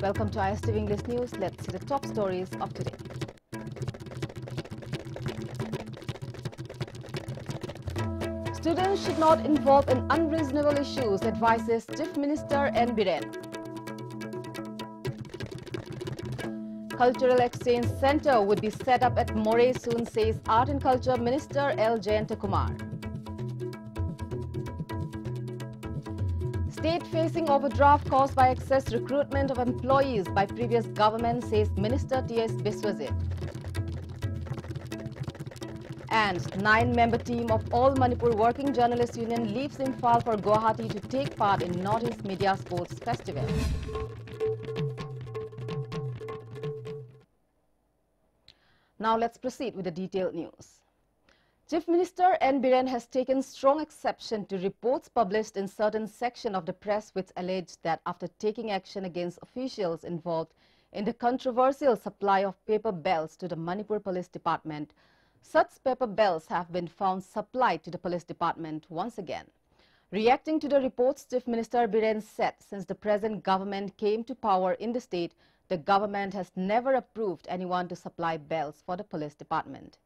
Welcome to ISTV English News. Let's see the top stories of today. Students should not involve in unreasonable issues, advises Chief Minister N. Biren. Cultural Exchange Center would be set up at Moreh soon, says Art and Culture Minister L. Jayantakumar. State facing overdraft caused by excess recruitment of employees by previous government, says Minister T.S. Biswajit. And 9-member team of All Manipur Working Journalists Union leaves Imphal for Guwahati to take part in Northeast Media Sports Festival. Now let's proceed with the detailed news. Chief Minister N. Biren has taken strong exception to reports published in certain section of the press which allege that after taking action against officials involved in the controversial supply of paper bells to the Manipur Police Department, such paper bells have been found supplied to the police department once again. Reacting to the reports, Chief Minister Biren said since the present government came to power in the state, the government has never approved anyone to supply bells for the police department.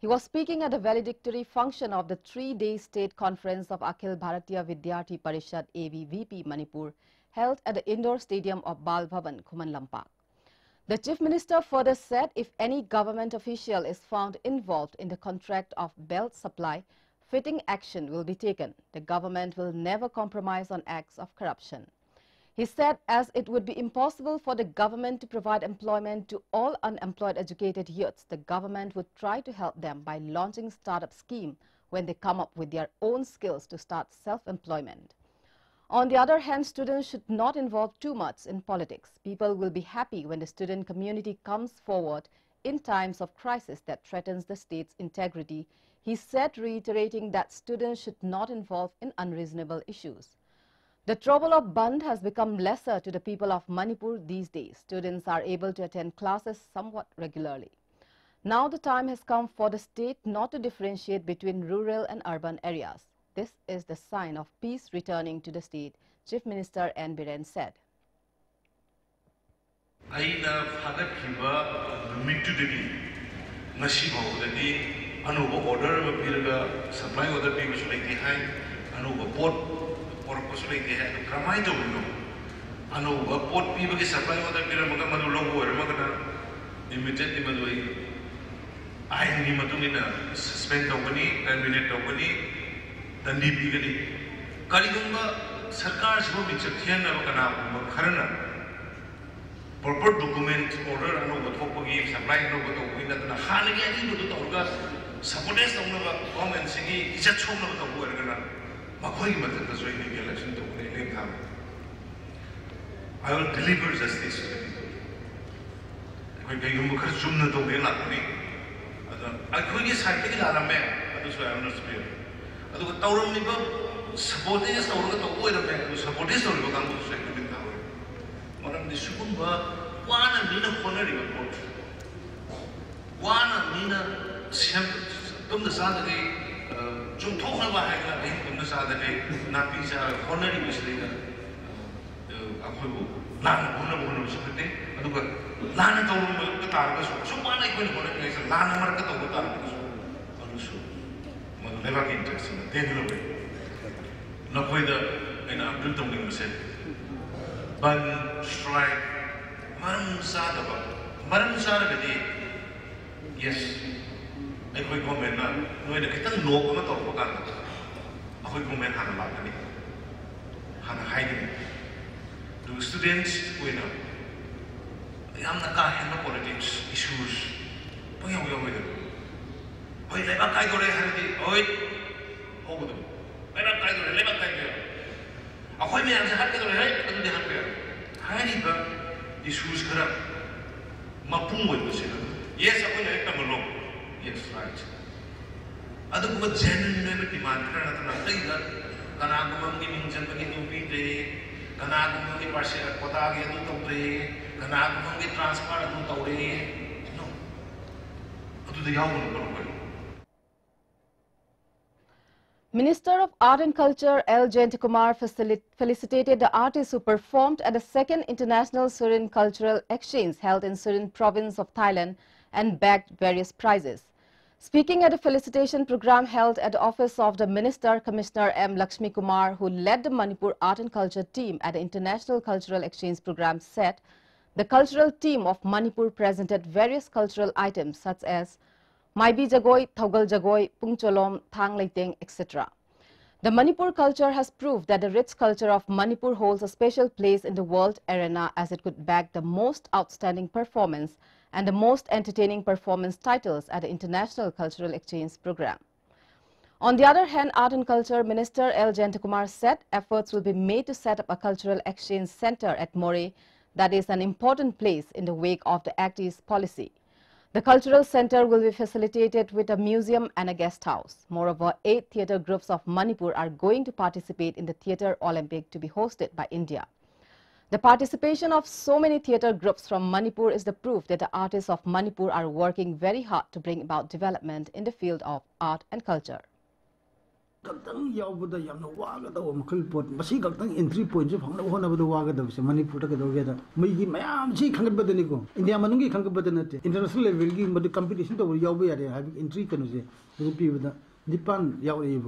He was speaking at the valedictory function of the 3-day state conference of Akhil Bharatiya Vidyarthi Parishad ABVP Manipur held at the indoor stadium of Bal Bhavan, Khuman Lampak. The Chief Minister further said if any government official is found involved in the contract of belt supply, fitting action will be taken. The government will never compromise on acts of corruption. He said as it would be impossible for the government to provide employment to all unemployed educated youths, the government would try to help them by launching startup scheme when they come up with their own skills to start self-employment. On the other hand, students should not involve too much in politics. People will be happy when the student community comes forward in times of crisis that threatens the state's integrity, he said, reiterating that students should not involve in unreasonable issues. The trouble of Band has become lesser to the people of Manipur these days. Students are able to attend classes somewhat regularly. Now the time has come for the state not to differentiate between rural and urban areas. This is the sign of peace returning to the state, Chief Minister N. Biren said. Aina Father Kiba Mitudini Nashibodani Anuba order of Pilga supply other people like the high Anuba port or possibly they had to come I don't know. Anuba port people supply other Piramaka logo or Magana immediately Madui. I am Nimatumina suspend company, terminate company. Dandi Pigani Kaligumba Sarkar Smoking Chatiana Kana Karana proper document order and over Topagi, supplying over the winner than a Hanagi to the Orgas, supporters of the government singing, is a chum of the Wargana, Makoy Matas in the election to name them. I will deliver justice to the people. When they look at Jumna to be like me, I could just have taken out a man, that is why I'm not speaking. ಅದು ತವರು ನಿಬ ಸಪೋರ್ಟೇಸ್ ತವರು ತೋ ಇರಬೇಕು ಸಪೋರ್ಟೇಸ್ ತವರು Kong secretary ತಾವು ಮರಂ ದಿಶುಕುಂಬ ವಾನ ಮೀನ ಕೊನರಿವ coat ವಾನ ಮೀನ ಸೆಂ ತುಮ್ನ ಸಾದಗೆ ಜುಮ್ ಥೋಖನವ ಹಾಗಲ by ತುಮ್ನ ಸಾದಗೆ ನಾಪಿ saw ಕೊನರಿ ಬಿಸ್ಲಿಗ ಅಖೋಯು ಲಾನ Kona secretary ಅದುಗ ಲಾನ ತವರು ಮಗ ತಾರಗ ಸುಮಾನ ಇಕೋನಿ ಕೊನರಿ ಲಾನ ಮರಕ ತವರು ತಾರಗ ಅನುಸು never interest in the day. No whether in a building said, Ban strike, Maram Sadaba, Maram Sadabadi. Yes, I could go men now. No, I can't know what of Pogana. I could go men had a lot of it. Had a hiding. Do students win up? I am the guy in the politics issues. Why are we with it? Oi, leva kai dore hardi. Oi, hogu do. Leva kai dore, leva kai dore. Akoi me ang hat dore hai, adu de hat dore. Hari ba issues kara mapung woi bose. Yes, akoi le ekta malo. Yes, right. Adu ko genuine me demand kara na tai da kana gumam gi mingjan bagi tu pi de kana gumam gi parse kota gi adu to de kana gumam gi transfer adu to de. No. Adu de yaw no ko. Minister of Art and Culture L. Jayantikumar felicitated the artists who performed at the second International Surin Cultural Exchange held in Surin province of Thailand and bagged various prizes. Speaking at a felicitation program held at the office of the Minister, Commissioner M. Lakshmi Kumar, who led the Manipur Art and Culture team at the International Cultural Exchange program, said the cultural team of Manipur presented various cultural items such as Maibi Jagoi, Thogal Jagoi, Pungcholom, Thang Leiteng, etc. The Manipur culture has proved that the rich culture of Manipur holds a special place in the world arena as it could bag the most outstanding performance and the most entertaining performance titles at the International Cultural Exchange program. On the other hand, Art and Culture Minister L. Jayantikumar said efforts will be made to set up a cultural exchange center at Moreh that is an important place in the wake of the Act East policy. The cultural center will be facilitated with a museum and a guest house. Moreover, 8 theatre groups of Manipur are going to participate in the Theatre Olympic to be hosted by India. The participation of so many theatre groups from Manipur is the proof that the artists of Manipur are working very hard to bring about development in the field of art and culture. Entry points of Manipur together. Maybe my see Kangabatanico. India Manungi Kangabatanate. International level, but the competition over Yawi having entry can say, with the Nipan Yawi.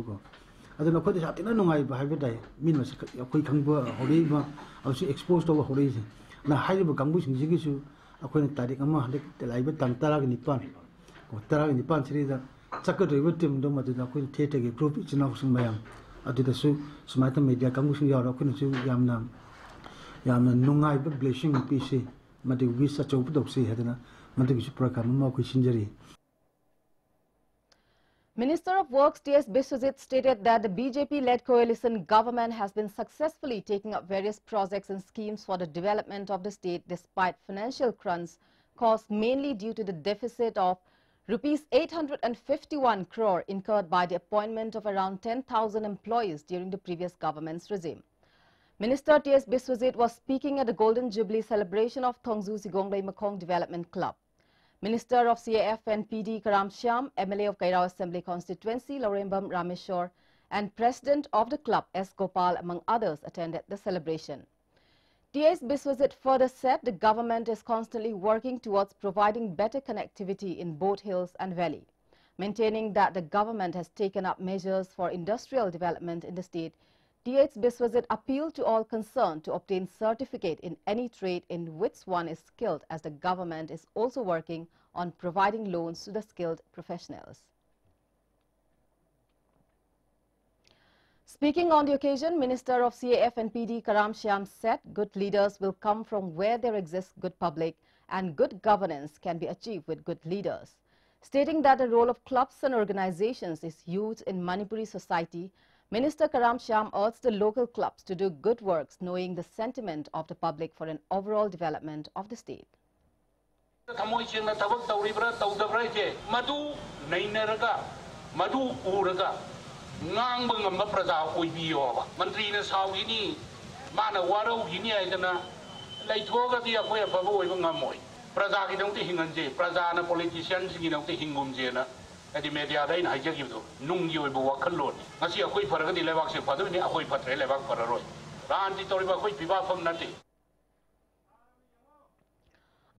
I don't know what is happening. No, I have it. Mean was a quick Horiba, I was exposed over horizon. Now, high of Kambush in Zigisu, I couldn't take a month, the Liber Tantara in Nipan, or Tara in Nipan Series. Secretary with him, don't matter. I couldn't take a group, it's enough in Mayam. I did a soup, Smata Media, Kamushi, or couldn't sue Yamnam. Yamna, Nungai, blushing PC, Mati, we such a good of sea, Hedana, Mati Suprakam, Mokish injury. Minister of Works T.S. Biswajit stated that the BJP-led coalition government has been successfully taking up various projects and schemes for the development of the state despite financial crunch caused mainly due to the deficit of Rupees 851 crore incurred by the appointment of around 10,000 employees during the previous government's regime. Minister T.S. Biswajit was speaking at the Golden Jubilee celebration of Thongzu Sigonglei Makong Development Club. Minister of CAF and PD Karam Shyam, MLA of Kairao Assembly Constituency Lorembam Rameshwar, and President of the club S. Gopal, among others, attended the celebration. T.S. Biswajit further said the government is constantly working towards providing better connectivity in both hills and valley. Maintaining that the government has taken up measures for industrial development in the state, T.S. Biswajit appealed to all concerned to obtain certificate in any trade in which one is skilled, as the government is also working on providing loans to the skilled professionals. Speaking on the occasion, Minister of CAF and PD Karam Shyam said good leaders will come from where there exists good public and good governance can be achieved with good leaders. Stating that the role of clubs and organizations is huge in Manipuri society, Minister Karam Shyam urged the local clubs to do good works, knowing the sentiment of the public for an overall development of the state. Ngang bang praja oi biyo mantri na sawini mana waro gini aidana lai thoga dia ko ya babu oi bang moi praja ki dong ti hinganje praja na politicians ki dong ti hingum je na adi media dai na haja gi do nung gi oi bo wakhal lon ngasi akoi faraga di lewak se phadu ni akoi phatre lewak pararoi ran ti tori ba koi piba pham nati.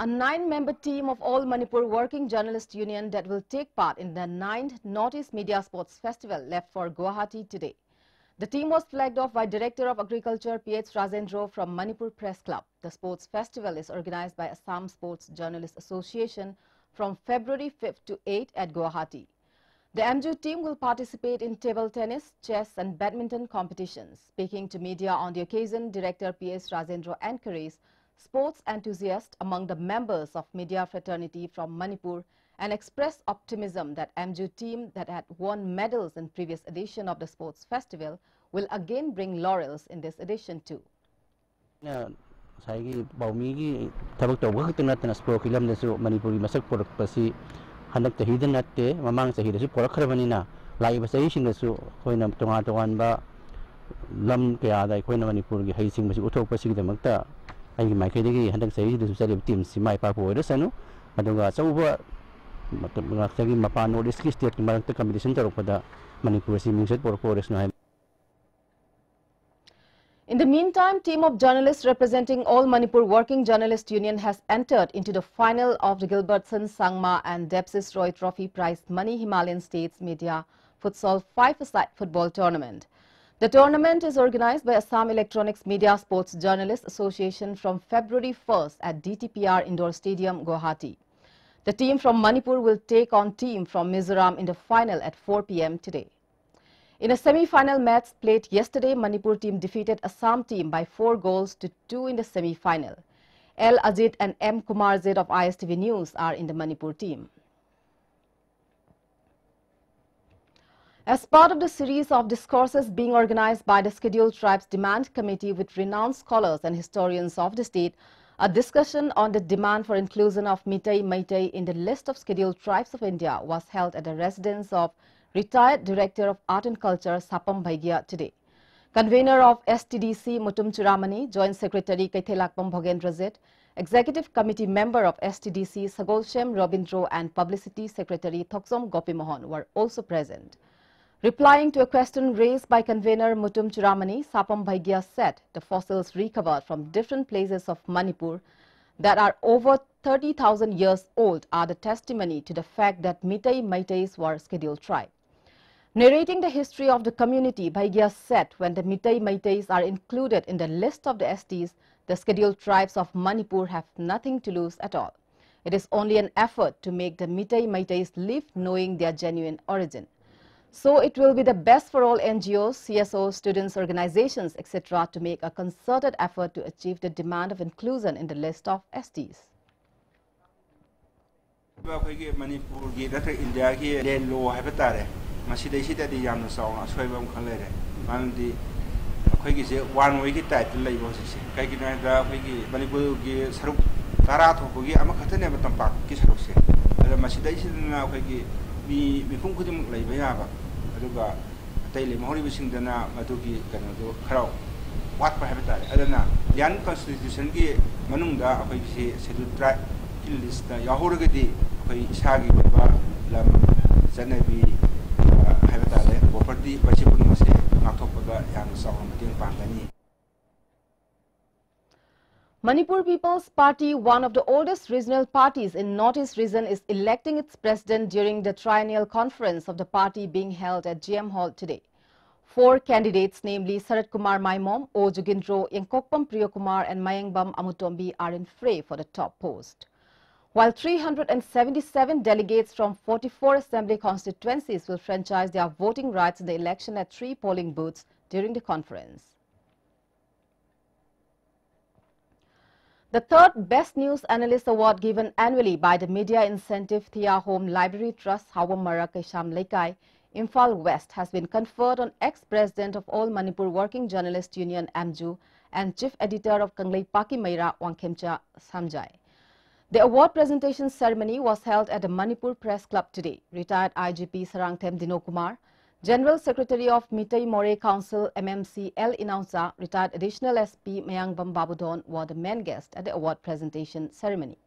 A 9-member team of All Manipur Working Journalist Union that will take part in the 9th Northeast Media Sports Festival left for Guwahati today. The team was flagged off by Director of Agriculture P.H. Rajendra from Manipur Press Club. The sports festival is organized by Assam Sports Journalist Association from February 5th to 8th at Guwahati. The MJU team will participate in table tennis, chess and badminton competitions. Speaking to media on the occasion, Director P.H. Rajendra encouraged sports enthusiasts among the members of media fraternity from Manipur and expressed optimism that MJU team that had won medals in previous edition of the sports festival will again bring laurels in this edition too. Saigi baumigi tabak to waktu natna sport film desu Manipuri masak porak pasi hanak tahidan natte mamang sahi desu porak kharbanina lai basai sing desu koina tongan ba lam ke ada koina Manipur gi haising masi uthok pasi damakta ai mai kai degi hanak sahi desu sari team simai pa po resanu adunga sauba ngak sagi mapan odis ki state marak ta competition tarok pada Manipur si mingset porpores no. In the meantime, team of journalists representing All Manipur Working Journalist Union has entered into the final of the Gilbertson, Sangma and Debsis Roy Trophy Prize Money Himalayan States Media Futsal 5-a-side football tournament. The tournament is organized by Assam Electronics Media Sports Journalists Association from February 1st at DTPR Indoor Stadium, Guwahati. The team from Manipur will take on team from Mizoram in the final at 4 p.m. today. In a semi-final match played yesterday, Manipur team defeated Assam team by 4 goals to 2 in the semi-final. L. Ajit and M. Kumar Zed of ISTV News are in the Manipur team. As part of the series of discourses being organized by the Scheduled Tribes Demand Committee with renowned scholars and historians of the state, a discussion on the demand for inclusion of Meitei in the list of Scheduled Tribes of India was held at the residence of Retired Director of Art and Culture Sapam Bhaigya today. Convener of STDC Mutum Churamani, Joint Secretary Kaithelakpam Bhogendra Zed, Executive Committee Member of STDC Sagolshem Robindro and Publicity Secretary Thoksom Gopi Mohan were also present. Replying to a question raised by Convener Mutum Churamani, Sapam Bhaigya said the fossils recovered from different places of Manipur that are over 30,000 years old are the testimony to the fact that Meiteis were scheduled tribe. Narrating the history of the community, Bhaigya said when the Meiteis are included in the list of the STs, the scheduled tribes of Manipur have nothing to lose at all. It is only an effort to make the Meiteis live knowing their genuine origin. So it will be the best for all NGOs, CSOs, students, organizations, etc. to make a concerted effort to achieve the demand of inclusion in the list of STs. ꯃꯁꯤꯗꯩꯁꯤꯗꯗꯤ ꯌꯥꯝꯅ ꯆꯥꯎꯅ ꯑꯁꯣꯏꯕ ꯑꯃꯈꯛ ꯂꯩꯔꯦ ꯃꯔꯝꯗꯤ ꯑꯩꯈꯣꯏꯒꯤꯁꯦ one ꯋꯦꯒꯤ ꯇꯥꯏꯞꯇ ꯂꯩꯕ ꯍꯧꯖꯤꯛꯁꯦ ꯀꯩꯒꯤꯅꯣ ꯍꯥꯏꯕꯗ ꯑꯩꯈꯣꯏꯒꯤ ꯃꯅꯤꯄꯨꯔꯒꯤ ꯁꯔꯨꯛ 10 ꯊꯣꯛꯄꯒꯤ ꯑꯃꯈꯛꯇꯅꯦꯕ ꯇꯝꯄꯥꯛꯀꯤ ꯁꯔꯨꯛꯁꯦ ꯑꯗꯨ ꯃꯁꯤꯗꯩꯁꯤꯗꯅ ꯑꯩꯈꯣꯏꯒꯤ ꯃꯤꯄꯨꯝ ꯈꯨꯗꯤꯡꯃꯛ ꯂꯩꯕ ꯌꯥꯕ ꯑꯗꯨꯒ ꯑꯇꯩ ꯂꯩꯍꯧꯔꯤꯕꯁꯤꯡꯗꯅ ꯃꯗꯨꯒꯤ ꯀꯩꯅꯣꯗꯣ ꯈꯔ ꯋꯥꯠꯄ ꯍꯥꯏꯕ ꯇꯥꯔꯦ ꯑꯗꯨꯅ ꯏꯟꯗꯤꯌꯟ ꯀꯟꯁꯇꯤꯇ꯭ꯌꯨꯁꯟꯒꯤ ꯃꯅꯨꯡꯗ ꯑꯩꯈꯣꯏꯒꯤ ꯁꯦꯗ꯭ꯌꯨꯜ ꯇ꯭ꯔꯥꯏꯕꯀꯤ ꯂꯤꯁꯇ ꯌꯥꯎꯍꯧꯔꯒꯗꯤ ꯑꯩꯈꯣꯏ ꯏꯁꯥꯒꯤ ꯑꯣꯏꯕ ꯂꯝ ꯆꯠꯅꯕꯤ property Manipur People's Party, one of the oldest regional parties in Northeast region, is electing its president during the triennial conference of the party being held at GM Hall today. 4 candidates, namely Sarat Kumar Maimom, O Jugindro, Yankokpam Priyokumar and Mayangbam Amutombi are in fray for the top post. While 377 delegates from 44 assembly constituencies will franchise their voting rights in the election at 3 polling booths during the conference. The 3rd Best News Analyst Award given annually by the Media Incentive Thea Home Library Trust Hawamara Kaisham Laikai, Imphal West, has been conferred on ex-president of All Manipur Working Journalist Union AMJU and chief editor of Kanglei Paki Maira Wangkhemcha Samjai. The award presentation ceremony was held at the Manipur Press Club today. Retired IGP Sarangthem Dinokumar, General Secretary of Meitei More Council MMC L. Inaunsa, retired Additional SP Mayangbam Babudon were the main guests at the award presentation ceremony.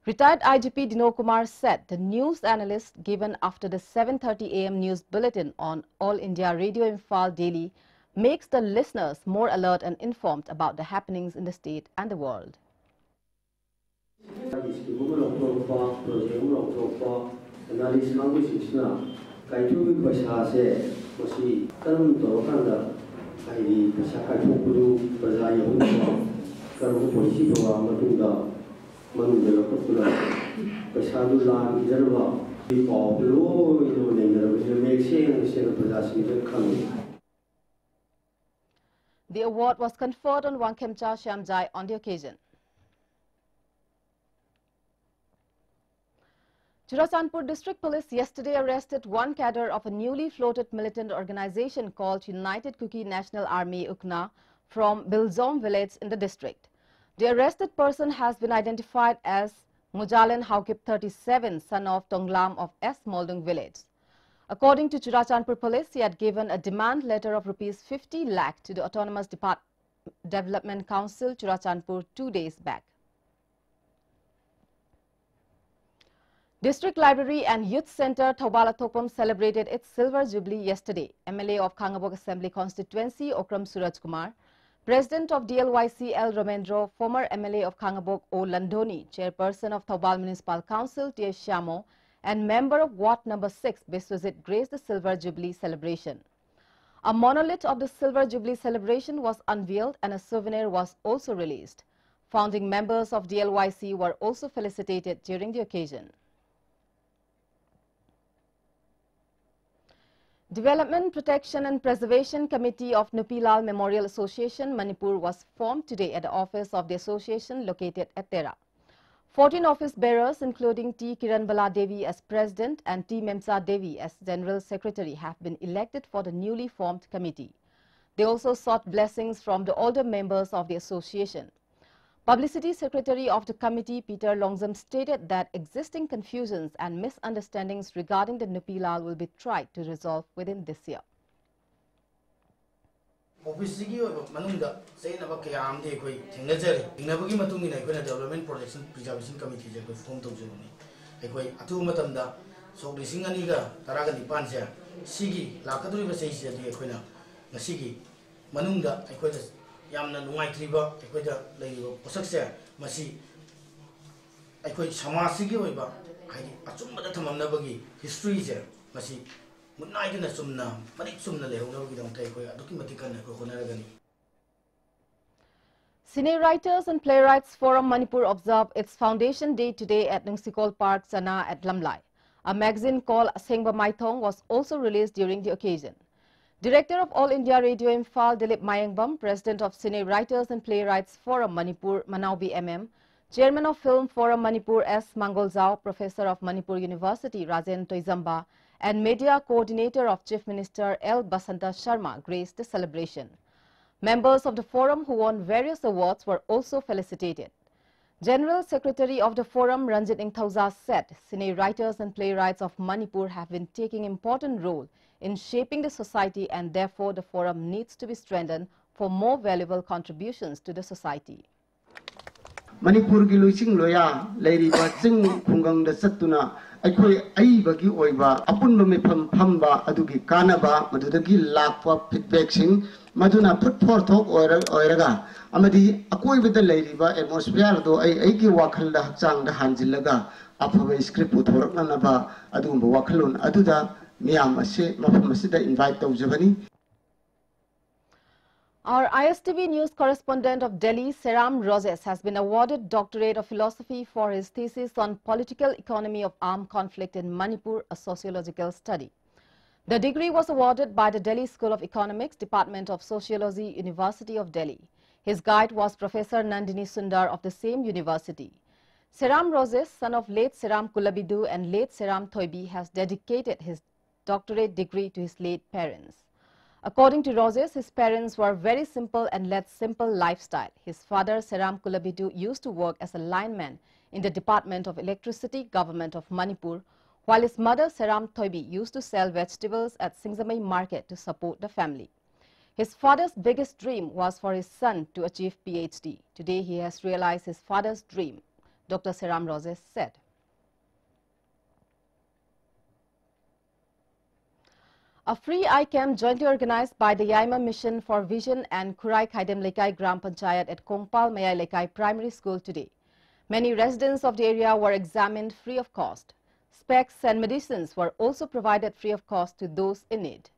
Retired IGP Dinokumar said the news analyst given after the 7:30 a.m. news bulletin on All India Radio Imphal Daily makes the listeners more alert and informed about the happenings in the state and the world. The award was conferred on Wangkhemcha Shamjai on the occasion. Churachandpur District Police yesterday arrested one cadre of a newly floated militant organization called United Kuki National Army UKNA from Bilzom village in the district. The arrested person has been identified as Mujalen Haukip 37, son of Tonglam of S. Moldung village. According to Churachandpur Police, he had given a demand letter of Rs 50 lakh to the Autonomous Development Council Churachandpur 2 days back. District Library and Youth Center Thoubal Athokpam celebrated its Silver Jubilee yesterday. MLA of Khangabok Assembly Constituency Okram Suraj Kumar, President of DLYC L. Romendro, former MLA of Khangabok O. Landoni, Chairperson of Thoubal Municipal Council T. Shamo, and member of Ward No. 6 Biswajit graced the Silver Jubilee celebration. A monolith of the Silver Jubilee celebration was unveiled and a souvenir was also released. Founding members of DLYC were also felicitated during the occasion. Development, Protection and Preservation Committee of Nupilal Memorial Association, Manipur was formed today at the office of the association located at Tera. 14 office bearers, including T. Kiranbala Devi as President and T. Memsa Devi as General Secretary, have been elected for the newly formed committee. They also sought blessings from the older members of the association. Publicity Secretary of the committee, Peter Longzam, stated that existing confusions and misunderstandings regarding the Nupilal will be tried to resolve within this year. Development Protection Preservation Committee form yamna nungai triba ekoida leibo posakse masi ekoi samasigi oiba haidi achumba thamamna bagi history je masi munai dina sumna marik sumna lehona bagi dong tai koi aduki matikan ko khonaragani. Cine Writers and Playwrights Forum Manipur observed its foundation day today at Nungsikol Park, Sana at Lamlai. A magazine called Sengba Maithong was also released during the occasion. Director of All India Radio Imphal, Dilip Mayangbam, President of Cine Writers and Playwrights Forum Manipur, Manaubi MM, Chairman of Film Forum Manipur S. Mangolzao, Professor of Manipur University Rajen Toizamba, and Media Coordinator of Chief Minister L. Basanta Sharma graced the celebration. Members of the forum who won various awards were also felicitated. General Secretary of the forum, Ranjit Ingthauza, said Cine Writers and Playwrights of Manipur have been taking important role in shaping the society, and therefore the forum needs to be strengthened for more valuable contributions to the society. Manipur gi luising loya leiri ba ching khungang da satuna aikoi ai bagi oiba apun ba me phamba adugi kanaba madudagi lakwa feedback sing maduna put forth oiraga amadi akoi with the leiri ba atmosphere do ai gi wakhal da hakchang da hanjilaga aphawa script uthorakna na ba adugumba wakhalun aduda Our ISTV News correspondent of Delhi, Seram Roses, has been awarded Doctorate of Philosophy for his thesis on Political Economy of Armed Conflict in Manipur, a sociological study. The degree was awarded by the Delhi School of Economics, Department of Sociology, University of Delhi. His guide was Professor Nandini Sundar of the same university. Seram Roses, son of late Seram Kulabidu and late Seram Thoibi, has dedicated his doctorate degree to his late parents. According to Roses, his parents were very simple and led simple lifestyle. His father, Seram Kulabidu, used to work as a lineman in the Department of Electricity, Government of Manipur, while his mother, Seram Thoibi, used to sell vegetables at Singzamai market to support the family. His father's biggest dream was for his son to achieve PhD. Today, he has realized his father's dream, Dr. Seram Roses said. A free eye camp jointly organized by the Yaima Mission for Vision and Kurai Khaidem Lekai Gram Panchayat at Kongpal Mayai Lekai Primary School today. Many residents of the area were examined free of cost. Specs and medicines were also provided free of cost to those in need.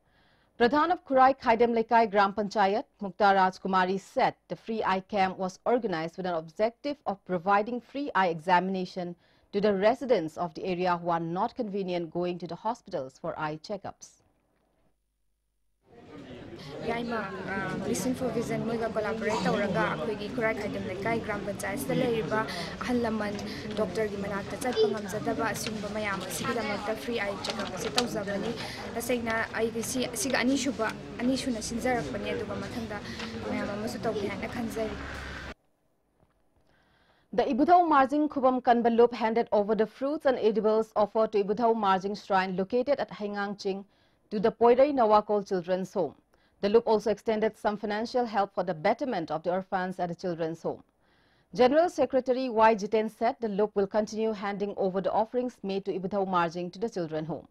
Pradhan of Kurai Khaidem Lekai Gram Panchayat, Mukta Rajkumari, said the free eye camp was organized with an objective of providing free eye examination to the residents of the area who are not convenient going to the hospitals for eye checkups. Yaima Mission for Vision moiga collaborate tawraga akhoi Kurai Khaidem Lekai Gram Panchayat da leiriba ahalaman doctor gi manakta chatpa ngamjadaba asingba mayam asigidamakta free eye checkup se tawjabani tasaina ai siga ani suna sinjarakpani aduga mathangda mayam amasu tawbi hana khanjari. The Ibudhau Marjing Khubam Kanbalup handed over the fruits and edibles offered to Ibudhau Marjing Shrine located at Haingangching to the Poirai Nawakol Children's Home. The loop also extended some financial help for the betterment of the orphans at the children's home. General Secretary Y. Jiten said the loop will continue handing over the offerings made to Ibithau Marjing to the children home.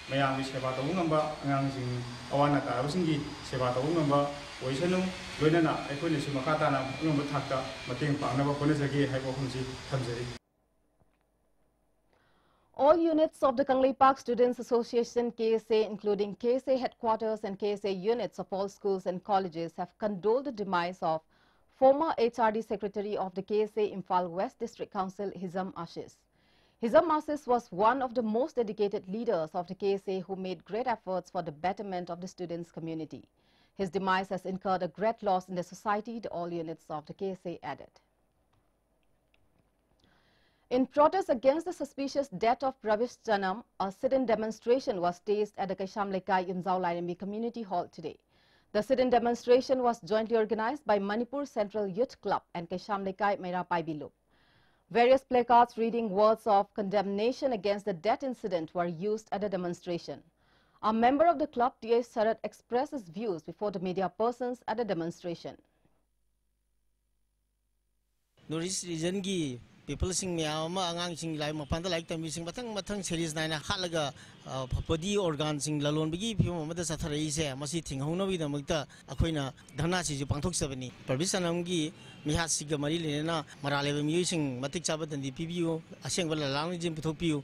mayami seba tawung ngamba angangsing awana tarabsinggi seba tawung ngamba oisanu loinana aikoi su makata na ngamba thakta mateng pangnaba konajagi haibo khumsi thamjari. All units of the Kangli Park Students Association KSA, including KSA headquarters and KSA units of all schools and colleges, have condoled the demise of former HRD Secretary of the KSA Imphal West District Council Hizam Ashish. Hizam Ashish was one of the most dedicated leaders of the KSA who made great efforts for the betterment of the students' community. His demise has incurred a great loss in the society, the all units of the KSA added. In protest against the suspicious death of Pravish Janam, a sit-in demonstration was staged at the Kaisham Lekai Yumzau Lairambi Community Hall today. The sit-in demonstration was jointly organized by Manipur Central Youth Club and Kaisham Lekai Meira Paibi Loop. Various placards reading words of condemnation against the death incident were used at the demonstration. A member of the club, T.H. Sarat, expressed his views before the media persons at the demonstration. Northeast region gi people sing miyama angang sing lai mapanda like tam sing matang series naina halaga body organ sing lalon bigi phim amada sathari se masi thinghongna bi damakta akhoina dhana si ju pangthok sabani perbisanam gi miha siga mari lena marale mi sing matik chabadan di pbu aseng bala lang jim puthokpiu.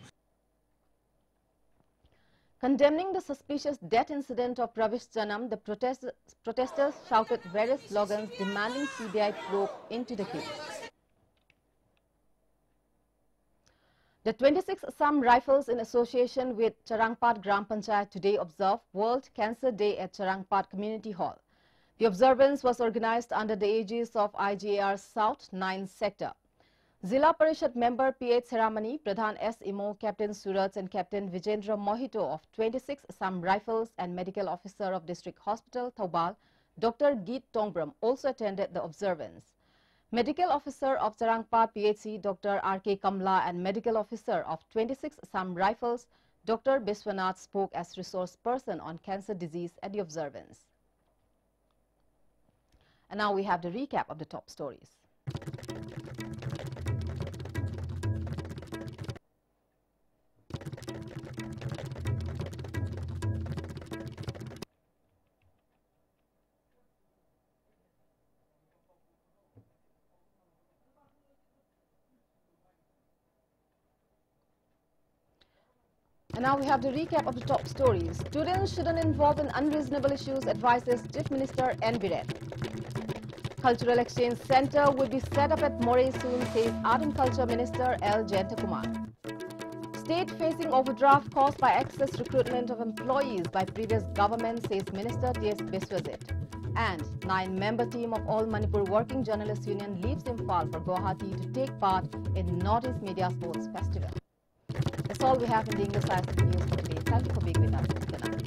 Condemning the suspicious death incident of Pravish Janam, the protesters shouted various slogans demanding CBI probe into the case. The 26th Assam Rifles in association with Charangpat Gram Panchayat today observed World Cancer Day at Charangpat Community Hall. The observance was organized under the aegis of IGAR South 9 Sector. Zilla Parishad member P.H. Seramani, Pradhan S. Imo, Captain Suraj and Captain Vijendra Mohito of 26th Assam Rifles and Medical Officer of District Hospital, Taubal, Dr. Geet Tongbram also attended the observance. Medical Officer of Charangpat PHC, Dr. R.K. Kamla and Medical Officer of 26th Assam Rifles, Dr. Biswanath spoke as resource person on cancer disease at the observance. And now we have the recap of the top stories. And now we have the recap of the top stories. Students shouldn't involve in unreasonable issues, advises Chief Minister N. Biren. Cultural Exchange Center will be set up at Moreh soon, says Art and Culture Minister L. Jayantakumar. State facing overdraft caused by excess recruitment of employees by previous government, says Minister T.S. Biswajit. And 9-member team of All Manipur Working Journalists Union leaves Imphal for Guwahati to take part in Northeast Media Sports Festival. That's all we have in the English side of the news for today. Thank you for being with us. Good night.